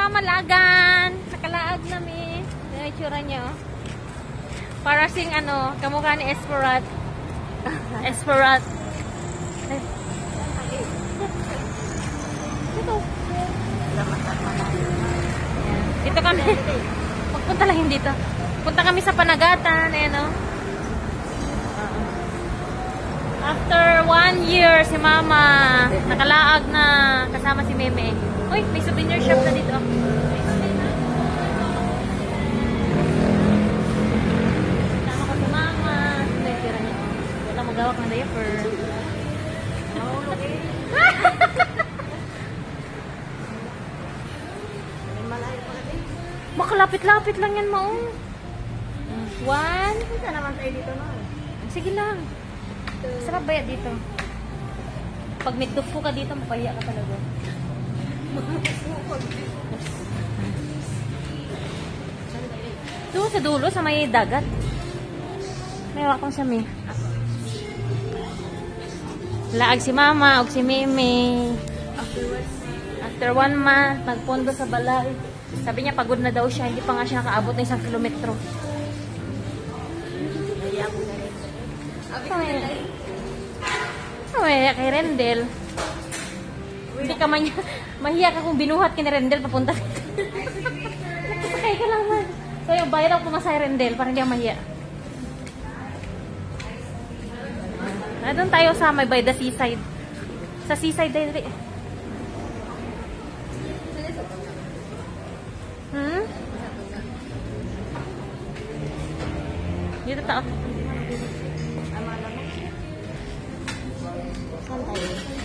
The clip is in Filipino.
Mama Lagan. Nakalaag namin. Yung itsura niyo. Para sing ano, kamukha ni Esperat. Esperat. Dito. Dito kami. Magpunta lang hindi dito. Punta kami sa Panagatan. Ayan o. After 1 year, si Mama nakalaag na kasama si Meme. Uy, may souvenir shop na dito. Kasama ko si Mama. Wala magawak ng diaper. Baka lapit-lapit lang yan, Maong. 1. Saan naman tayo dito na? Sige lang. Sarap ba yan dito? Pag may dupo ka dito, mapaya ka talaga. Doon sa dulo, sa may dagat. May wakong sa may. Laag si Mama o si Meme. After 1 month, nagpondo sa balay. Sabi niya, pagod na daw siya. Hindi pa nga siya nakaabot ng 1 kilometro. Kay Rendel. Hindi ka mahiya ka kung binuhat kay Rendel papunta dito. Nakasakay ka lang man. So yung bayad ako pumasay Rendel para hindi ako mahiya. Doon tayo sa may by the seaside. Sa seaside dito. Dito tao.